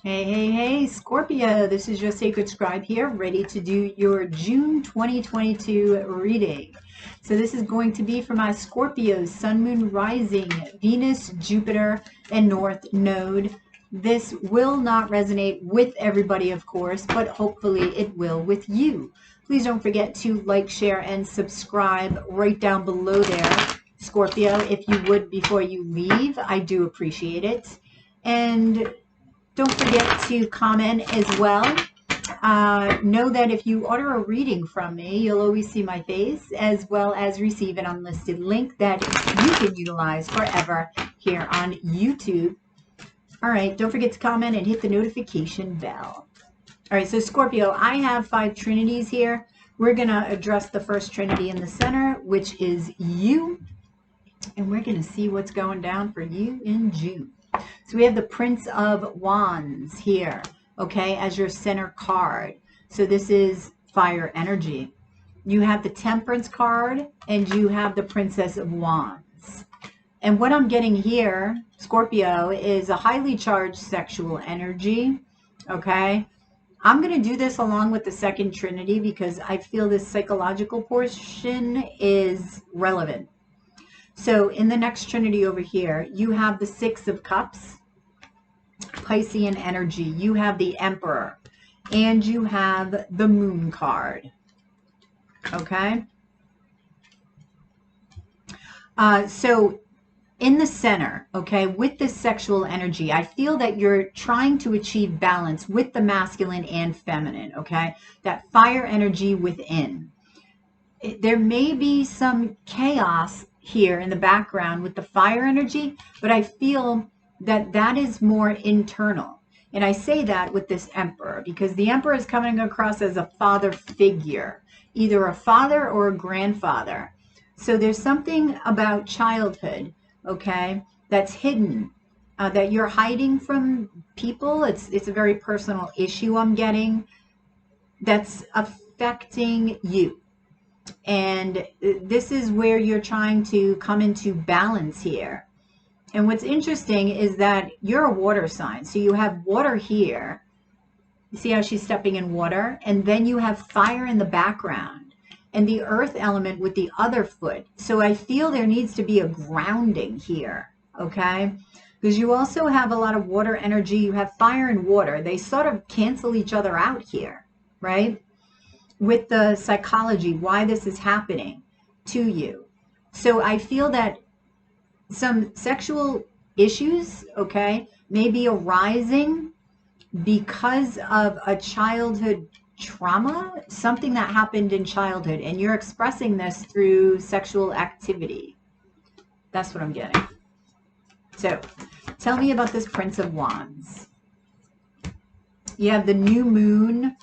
Hey, hey, hey, Scorpio. This is your Sacred Scribe here, ready to do your June 2022 reading. So this is going to be for my Scorpios, Sun, Moon, Rising, Venus, Jupiter, and North Node. This will not resonate with everybody, of course, but hopefully it will with you. Please don't forget to like, share, and subscribe right down below there, Scorpio, if you would before you leave. I do appreciate it. And don't forget to comment as well. Know that if you order a reading from me, you'll always see my face as well as receive an unlisted link that you can utilize forever here on YouTube. All right, don't forget to comment and hit the notification bell. All right, so Scorpio, I have 5 trinities here. We're going to address the first trinity in the center, which is you. And we're going to see what's going down for you in June. So we have the Prince of Wands here, okay, as your center card. So this is fire energy. You have the Temperance card and you have the Princess of Wands. And what I'm getting here, Scorpio, is a highly charged sexual energy, okay? I'm going to do this along with the second trinity because I feel this psychological portion is relevant. So in the next trinity over here, you have the 6 of Cups, Piscean energy. You have the Emperor, and you have the Moon card. Okay? So in the center, okay, with this sexual energy, I feel that you're trying to achieve balance with the masculine and feminine, okay? That fire energy within. There may be some chaos here in the background with the fire energy, but I feel that that is more internal. And I say that with this Emperor because the Emperor is coming across as a father figure, either a father or a grandfather. So there's something about childhood, okay, that's hidden, that you're hiding from people. It's a very personal issue I'm getting that's affecting you. And this is where you're trying to come into balance here. And what's interesting is that you're a water sign. So you have water here. You see how she's stepping in water? And then you have fire in the background and the earth element with the other foot. So I feel there needs to be a grounding here, okay? Because you also have a lot of water energy. You have fire and water. They sort of cancel each other out here, right? With the psychology, why this is happening to you. So I feel that some sexual issues, okay, may be arising because of a childhood trauma, something that happened in childhood, and you're expressing this through sexual activity. That's what I'm getting. So tell me about this Prince of Wands. You have the new moon.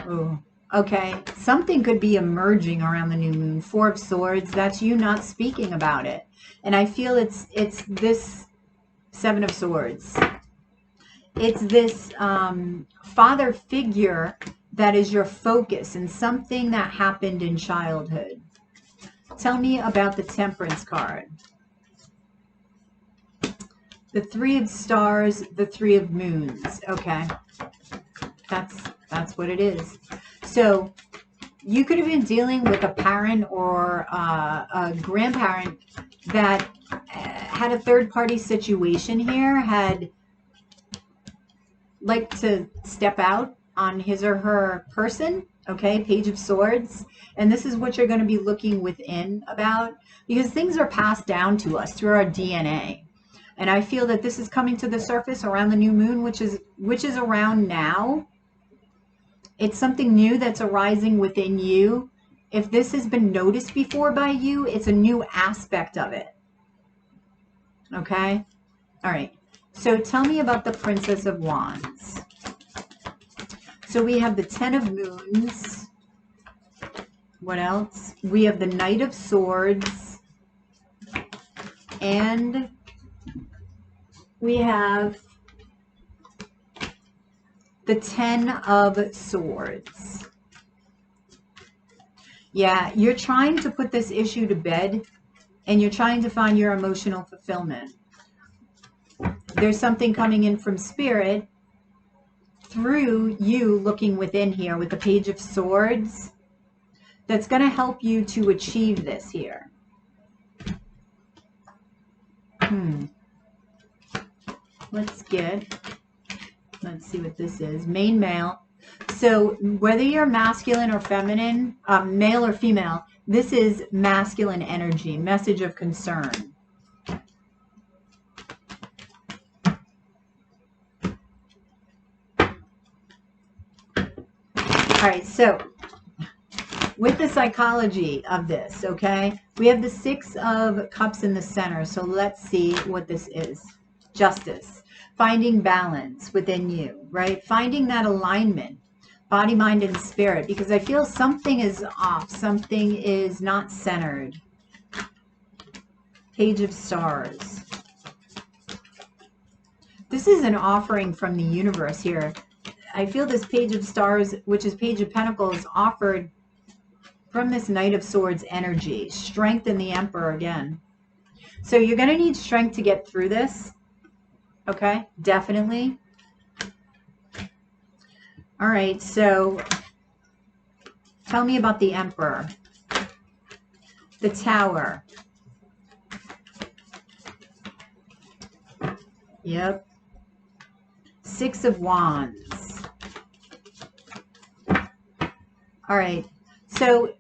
Oh, okay. Something could be emerging around the new moon. 4 of Swords. That's you not speaking about it. And I feel it's this 7 of Swords. It's this father figure that is your focus and something that happened in childhood. Tell me about the Temperance card. The 3 of Stars, the 3 of Moons. Okay. That's what it is. So you could have been dealing with a parent or a grandparent that had a third-party situation here, had like to step out on his or her person, okay, Page of Swords. And this is what you're going to be looking within about, because things are passed down to us through our DNA. And I feel that this is coming to the surface around the new moon, which is around now. It's something new that's arising within you. If this has been noticed before by you, it's a new aspect of it. Okay? All right. So tell me about the Princess of Wands. So we have the 10 of Moons. What else? We have the Knight of Swords. And we have The 10 of Swords. Yeah, you're trying to put this issue to bed, and you're trying to find your emotional fulfillment. There's something coming in from Spirit through you looking within here with the Page of Swords that's going to help you to achieve this here. Let's see what this is. Main male. So whether you're masculine or feminine, male or female, this is masculine energy, message of concern. All right, so with the psychology of this, okay, we have the 6 of Cups in the center. So let's see what this is. Justice, finding balance within you, right? Finding that alignment, body, mind, and spirit, because I feel something is off. Something is not centered. Page of Stars. This is an offering from the universe here. I feel this Page of Stars, which is Page of Pentacles, offered from this Knight of Swords energy. Strength in the Emperor again. So you're going to need strength to get through this. Okay, definitely. All right, so tell me about the Emperor. The Tower. Yep. 6 of Wands. All right, so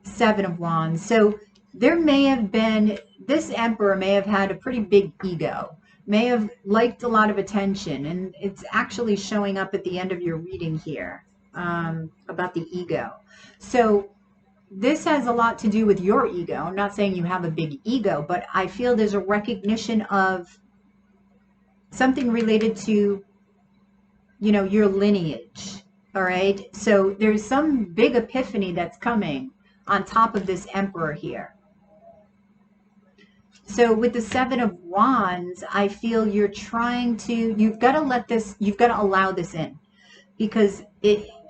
7 of Wands. So there may have been, this Emperor may have had a pretty big ego, may have liked a lot of attention, and it's actually showing up at the end of your reading here about the ego. So this has a lot to do with your ego. I'm not saying you have a big ego, but I feel there's a recognition of something related to, you know, your lineage. All right, so there's some big epiphany that's coming on top of this Emperor here. So with the 7 of Wands, I feel you're trying to, you've got to let this, you've got to allow this in, because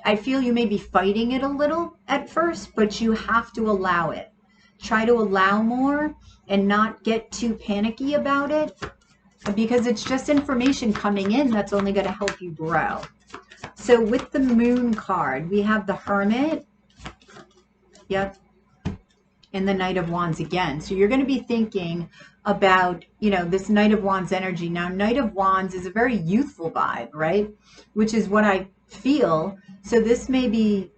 I feel you may be fighting it a little at first, but you have to allow it. Try to allow more and not get too panicky about it, because it's just information coming in that's only going to help you grow. So with the Moon card, we have the Hermit. Yep. And the Knight of Wands again. So you're going to be thinking about, you know, this Knight of Wands energy. Now, Knight of Wands is a very youthful vibe, right? Which is what I feel. So this may be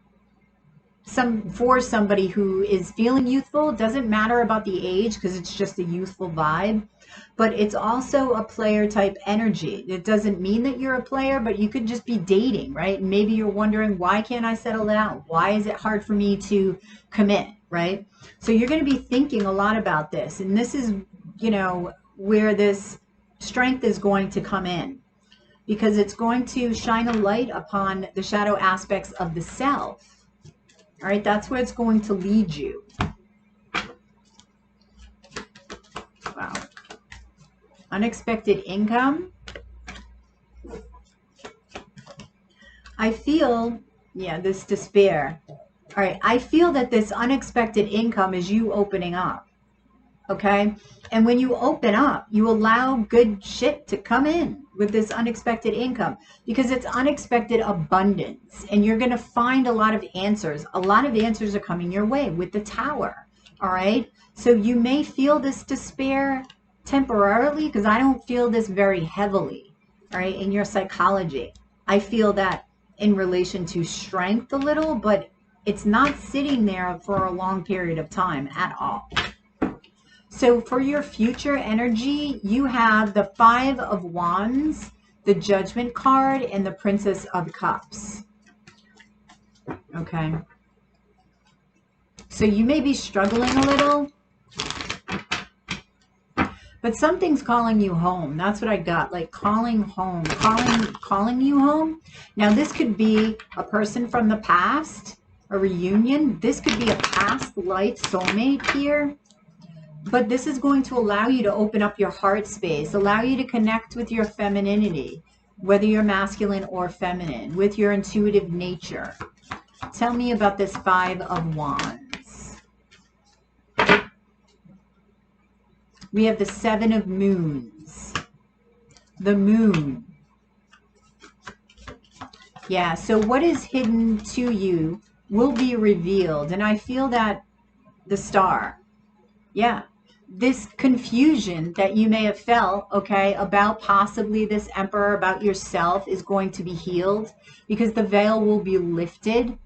for somebody who is feeling youthful. It doesn't matter about the age, because it's just a youthful vibe. But it's also a player type energy. It doesn't mean that you're a player, but you could just be dating, right? And maybe you're wondering, why can't I settle down? Why is it hard for me to commit, right? So you're going to be thinking a lot about this. And this is, you know, where this strength is going to come in, because it's going to shine a light upon the shadow aspects of the self. All right, that's where it's going to lead you. Wow. Unexpected income. I feel, yeah, this despair. All right, I feel that this unexpected income is you opening up, okay? And when you open up, you allow good shit to come in with this unexpected income, because it's unexpected abundance, and you're going to find a lot of answers. A lot of answers are coming your way with the Tower, all right? So you may feel this despair temporarily, because I don't feel this very heavily, all right, in your psychology. I feel that in relation to strength a little, but it's not sitting there for a long period of time at all. So for your future energy, you have the 5 of Wands, the Judgment card, and the Princess of Cups. Okay. So you may be struggling a little, but something's calling you home. That's what I got, like calling home, calling you home. Now this could be a person from the past, a reunion. This could be a past life soulmate here. But this is going to allow you to open up your heart space, allow you to connect with your femininity, whether you're masculine or feminine, with your intuitive nature. Tell me about this Five of Wands. We have the Seven of Moons. The Moon. Yeah, so what is hidden to you will be revealed. And I feel that the Star. Yeah. This confusion that you may have felt, okay, about possibly this Emperor, about yourself, is going to be healed because the veil will be lifted.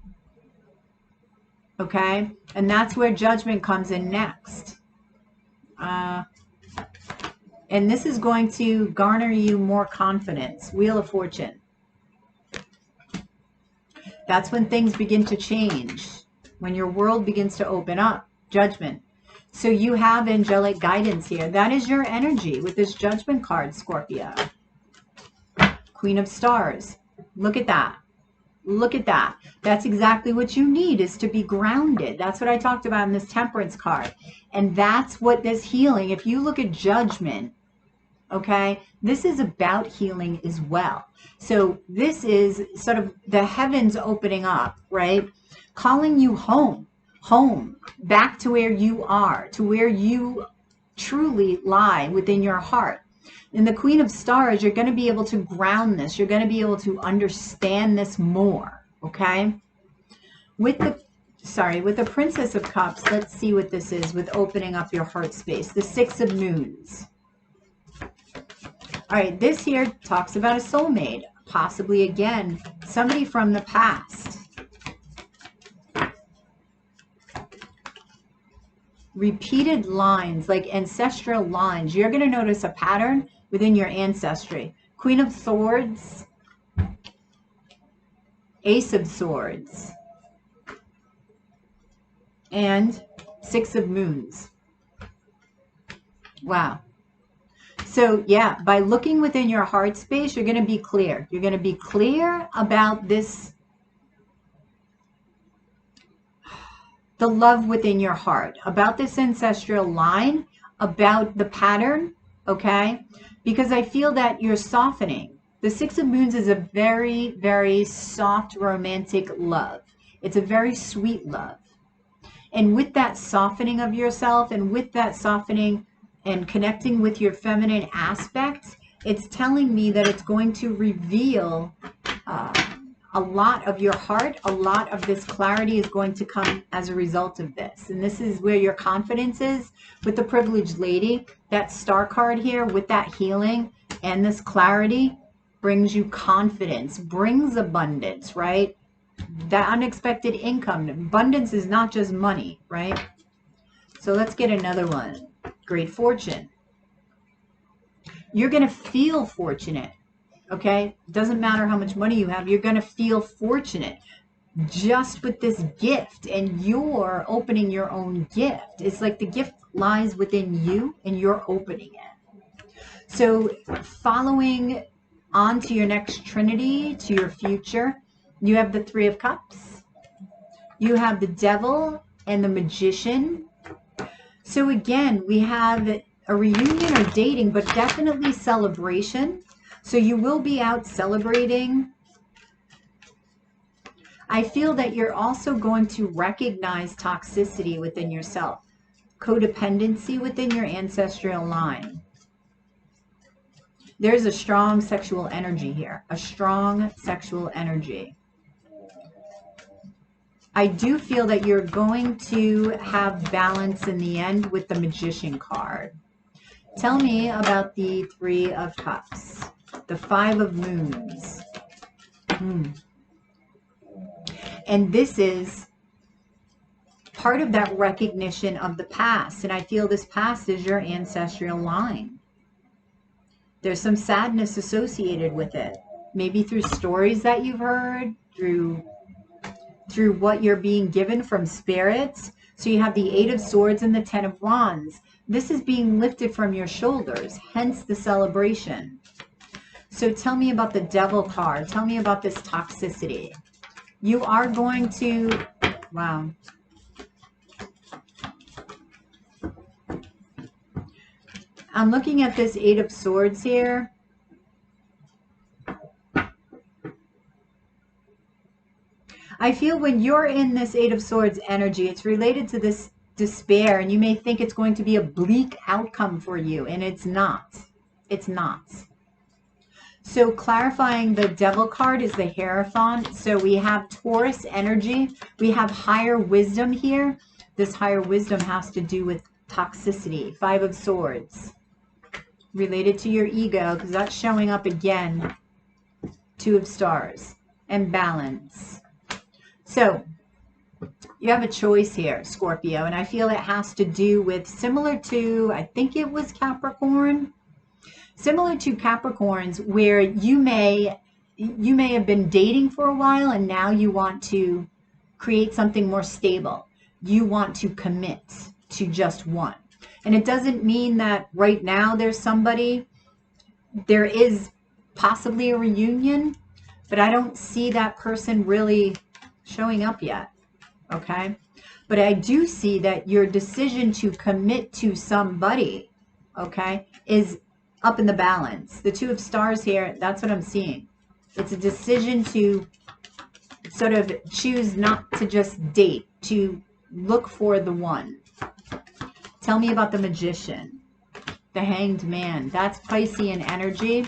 Okay. And that's where Judgment comes in next. And this is going to garner you more confidence. Wheel of Fortune. That's when things begin to change. When your world begins to open up. Judgment. So you have angelic guidance here. That is your energy with this Judgment card, Scorpio. Queen of Stars. Look at that. Look at that. That's exactly what you need, is to be grounded. That's what I talked about in this Temperance card. And that's what this healing, if you look at Judgment, okay, this is about healing as well. So this is sort of the heavens opening up, right? Calling you home. Home, back to where you are, to where you truly lie within your heart. In the Queen of Stars, you're going to be able to ground this. You're going to be able to understand this more, okay? With the Princess of Cups, let's see what this is with opening up your heart space. The Six of Moons. All right, this here talks about a soulmate, possibly, again, somebody from the past. Repeated lines, like ancestral lines. You're going to notice a pattern within your ancestry. Queen of Swords, Ace of Swords, and Six of Moons. Wow. So yeah, by looking within your heart space, you're going to be clear. You're going to be clear about this, the love within your heart, about this ancestral line, about the pattern, okay? Because I feel that you're softening. The Six of Moons is a very, very soft, romantic love. It's a very sweet love. And with that softening of yourself, and with that softening and connecting with your feminine aspects, it's telling me that it's going to reveal a lot of your heart. A lot of this clarity is going to come as a result of this. And this is where your confidence is with the Privileged Lady. That Star card here with that healing and this clarity brings you confidence, brings abundance, right? That unexpected income. Abundance is not just money, right? So let's get another one. Great Fortune. You're going to feel fortunate. Okay, doesn't matter how much money you have, you're going to feel fortunate just with this gift, and you're opening your own gift. It's like the gift lies within you and you're opening it. So following on to your next trinity, to your future, you have the Three of Cups, you have the Devil and the Magician. So again, we have a reunion or dating, but definitely celebration. So you will be out celebrating. I feel that you're also going to recognize toxicity within yourself, codependency within your ancestral line. There's a strong sexual energy here, a strong sexual energy. I do feel that you're going to have balance in the end with the Magician card. Tell me about the Three of Cups. The Five of Moons. And this is part of that recognition of the past. And I feel this past is your ancestral line. There's some sadness associated with it. Maybe through stories that you've heard, through what you're being given from spirits. So you have the Eight of Swords and the Ten of Wands. This is being lifted from your shoulders, hence the celebration. So tell me about the Devil card. Tell me about this toxicity. You are going to, wow. I'm looking at this Eight of Swords here. I feel when you're in this Eight of Swords energy, it's related to this despair, and you may think it's going to be a bleak outcome for you, and it's not. It's not. So clarifying the Devil card is the Hierophant. So we have Taurus energy. We have higher wisdom here. This higher wisdom has to do with toxicity. Five of Swords. Related to your ego, because that's showing up again. Two of Stars. And balance. So you have a choice here, Scorpio. And I feel it has to do with, similar to, I think it was Capricorn. Similar to Capricorns, where you may have been dating for a while and now you want to create something more stable. You want to commit to just one. And it doesn't mean that right now there's somebody. There is possibly a reunion, but I don't see that person really showing up yet. Okay? But I do see that your decision to commit to somebody, okay, is up in the balance. The Two of Stars here, that's what I'm seeing. It's a decision to sort of choose not to just date, to look for the one. Tell me about the Magician, the Hanged Man. That's Piscean energy.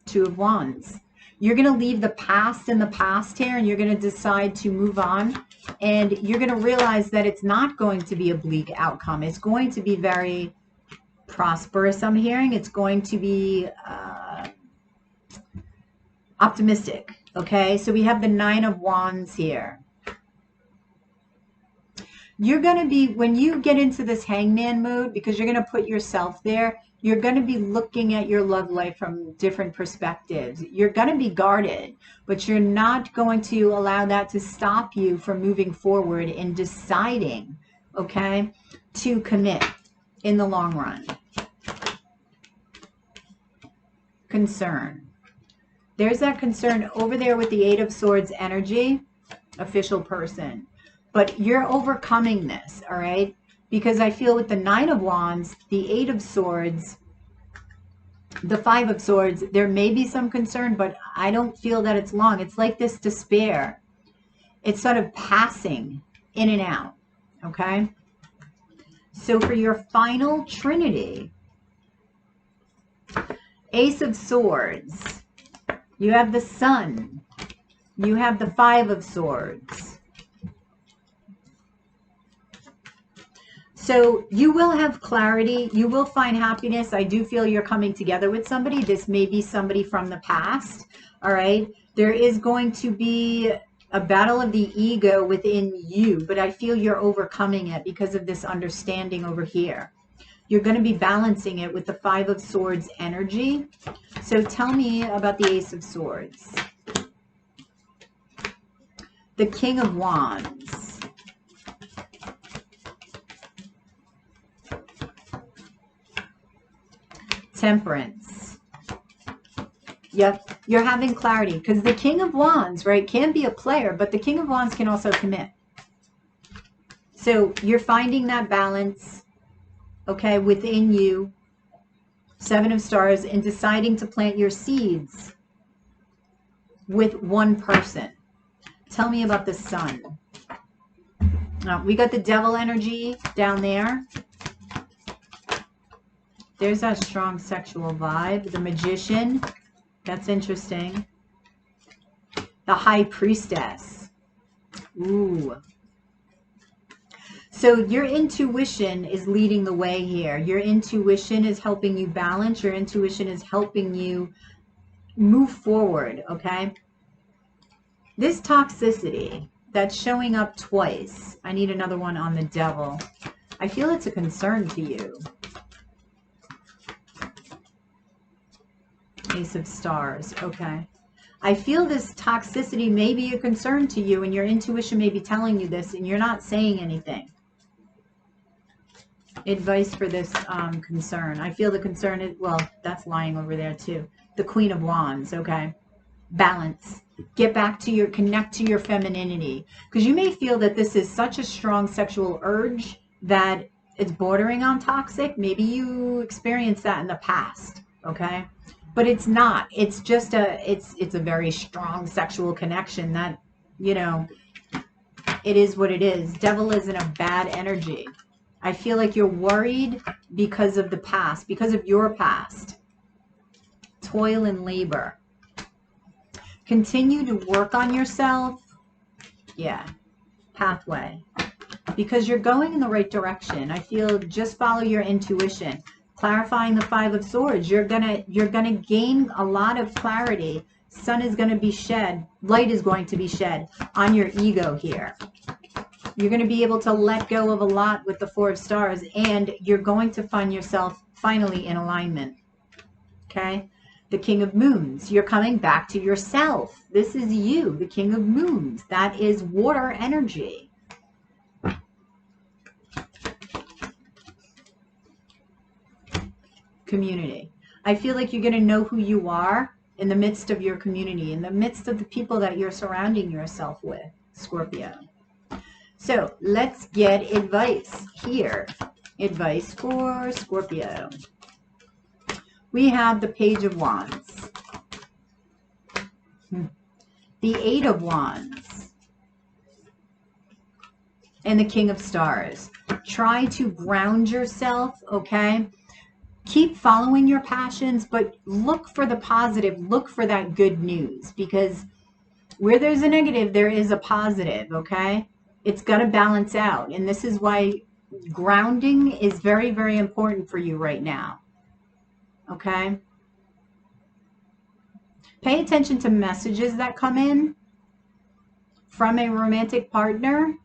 Two of Wands. You're going to leave the past in the past here, and you're going to decide to move on. And you're going to realize that it's not going to be a bleak outcome. It's going to be very prosperous, I'm hearing. It's going to be optimistic. Okay, so we have the Nine of Wands here. You're going to be, when you get into this hangman mode, because you're going to put yourself there, you're going to be looking at your love life from different perspectives. You're going to be guarded, but you're not going to allow that to stop you from moving forward and deciding, okay, to commit in the long run. Concern. There's that concern over there with the Eight of Swords energy, official person. But you're overcoming this, all right? Because I feel with the Nine of Wands, the Eight of Swords, the Five of Swords, there may be some concern, but I don't feel that it's long. It's like this despair. It's sort of passing in and out, okay? So for your final trinity, Ace of Swords, you have the Sun, you have the Five of Swords. So you will have clarity, you will find happiness. I do feel you're coming together with somebody. This may be somebody from the past, all right? There is going to be a battle of the ego within you, but I feel you're overcoming it because of this understanding over here. You're going to be balancing it with the Five of Swords energy. So tell me about the Ace of Swords. The King of Wands. Temperance. Yep, you're having clarity because the King of Wands, right, can be a player, but the King of Wands can also commit. So you're finding that balance, okay, within you. Seven of Stars, and deciding to plant your seeds with one person. Tell me about the Sun. We got the Devil energy down there. There's that strong sexual vibe. The Magician. That's interesting. The High Priestess. Ooh. So your intuition is leading the way here. Your intuition is helping you balance. Your intuition is helping you move forward, okay? This toxicity that's showing up twice. I need another one on the Devil. I feel it's a concern to you. Ace of Stars, okay. I feel this toxicity may be a concern to you, and your intuition may be telling you this, and you're not saying anything. Advice for this concern. I feel the concern is, well, that's lying over there too. The Queen of Wands, okay. Balance. Get back to your, connect to your femininity. Because you may feel that this is such a strong sexual urge that it's bordering on toxic. Maybe you experienced that in the past, okay. but it's not. It's just it's a very strong sexual connection that, you know, it is what it is. Devil isn't a bad energy. I feel like you're worried because of the past, because of your past. Toil and labor. Continue to work on yourself. Yeah. Pathway. Because you're going in the right direction. I feel just follow your intuition. Clarifying the Five of Swords. You're gonna gain a lot of clarity. Sun is gonna be shed. Light is going to be shed on your ego here. You're going to be able to let go of a lot with the Four of Stars, and you're going to find yourself finally in alignment. Okay? The King of Moons. You're coming back to yourself. This is you, the King of Moons. That is water energy. Community. I feel like you're going to know who you are in the midst of your community, in the midst of the people that you're surrounding yourself with, Scorpio. So let's get advice here. Advice for Scorpio. We have the Page of Wands. The Eight of Wands. And the King of Stars. Try to ground yourself, okay? Keep following your passions, but look for the positive. Look for that good news, because where there's a negative, there is a positive, okay? It's got to balance out. And this is why grounding is very, very important for you right now. Okay? Pay attention to messages that come in from a romantic partner.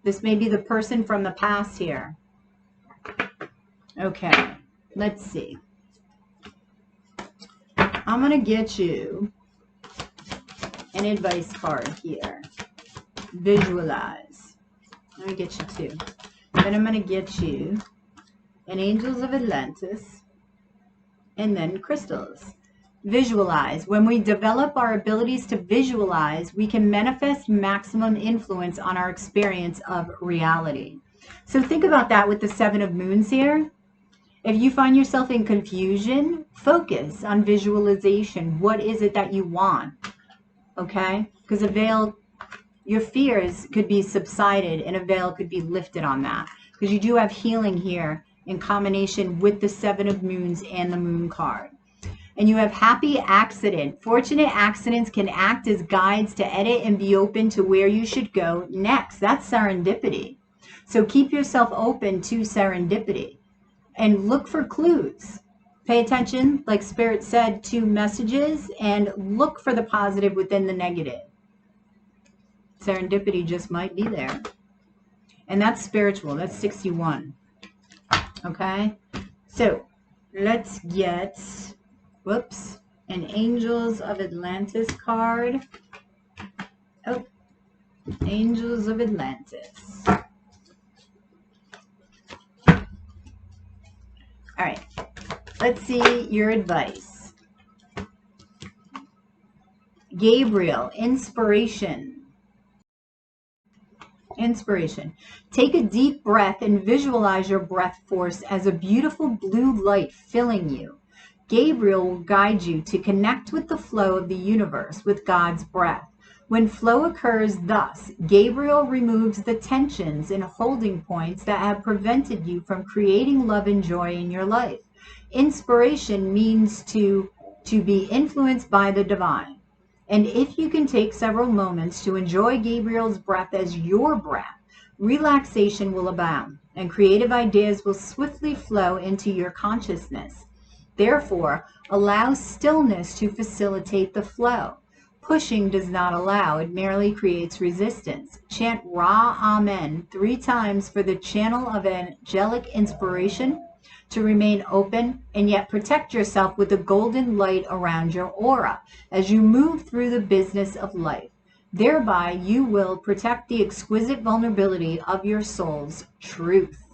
This may be the person from the past here. Okay. Let's see. I'm going to get you an advice card here. Visualize. Let me get you two. Then I'm going to get you an Angels of Atlantis and then crystals. Visualize. When we develop our abilities to visualize, we can manifest maximum influence on our experience of reality. So think about that with the Seven of Moons here. If you find yourself in confusion, focus on visualization. What is it that you want? Okay? Because a veil, your fears could be subsided and a veil could be lifted on that. Because you do have healing here in combination with the Seven of Moons and the Moon card. And you have happy accident. Fortunate accidents can act as guides to edit and be open to where you should go next. That's serendipity. So keep yourself open to serendipity and look for clues. Pay attention, like Spirit said, to messages and look for the positive within the negative. Serendipity just might be there. And that's spiritual. That's 61. Okay? So let's get, whoops, an Angels of Atlantis card. Oh, Angels of Atlantis. All right, let's see your advice. Gabriel, inspiration. Inspiration. Take a deep breath and visualize your breath force as a beautiful blue light filling you. Gabriel will guide you to connect with the flow of the universe with God's breath. When flow occurs thus, Gabriel removes the tensions and holding points that have prevented you from creating love and joy in your life. Inspiration means to be influenced by the divine. And if you can take several moments to enjoy Gabriel's breath as your breath, relaxation will abound and creative ideas will swiftly flow into your consciousness. Therefore, allow stillness to facilitate the flow. Pushing does not allow, it merely creates resistance. Chant Ra Amen 3 times for the channel of angelic inspiration to remain open and yet protect yourself with a golden light around your aura as you move through the business of life. Thereby, you will protect the exquisite vulnerability of your soul's truth.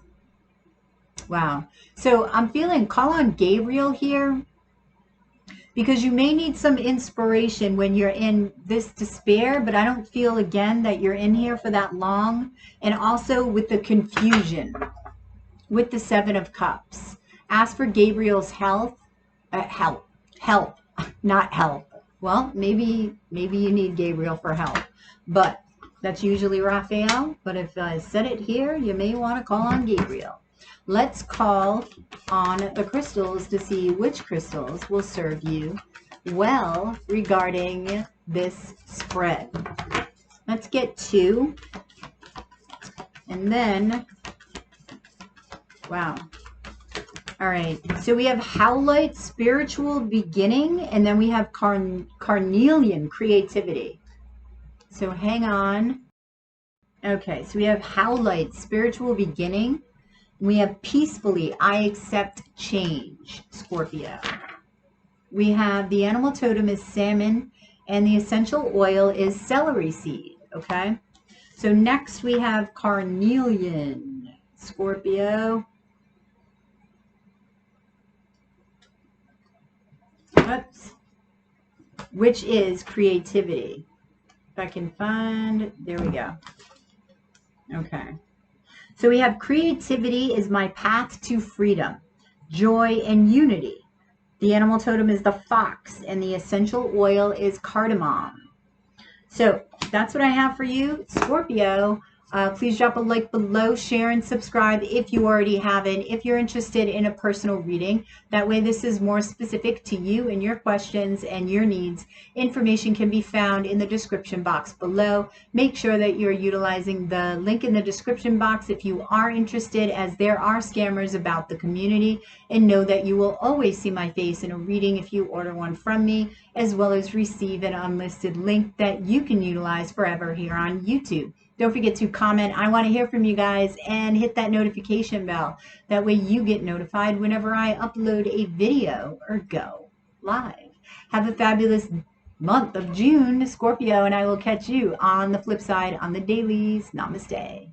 Wow. So I'm feeling, call on Gabriel here, because you may need some inspiration when you're in this despair, but I don't feel, again, that you're in here for that long. And also with the confusion, with the Seven of Cups. Ask for Gabriel's health, help, not help. Well, maybe you need Gabriel for help, but that's usually Raphael. But if I said it here, you may want to call on Gabriel. Let's call on the crystals to see which crystals will serve you well regarding this spread. Let's get 2. And then, wow. All right, so we have Howlite, Spiritual Beginning, and then we have Carnelian, Creativity. So hang on. Okay, so we have Howlite, Spiritual Beginning. We have Peacefully, I Accept Change, Scorpio. We have the animal totem is salmon, and the essential oil is celery seed, okay? So next we have Carnelian, Scorpio. Oops. Which is creativity. If I can find, there we go. Okay. So we have creativity is my path to freedom, joy, and unity. The animal totem is the fox, and the essential oil is cardamom. So that's what I have for you, Scorpio. Please drop a like below, share, and subscribe if you already haven't. If you're interested in a personal reading, that way this is more specific to you and your questions and your needs. Information can be found in the description box below. Make sure that you're utilizing the link in the description box if you are interested, as there are scammers about the community. And know that you will always see my face in a reading if you order one from me, as well as receive an unlisted link that you can utilize forever here on YouTube. Don't forget to comment. I want to hear from you guys, and hit that notification bell. That way you get notified whenever I upload a video or go live. Have a fabulous month of June, Scorpio, and I will catch you on the flip side on the dailies. Namaste.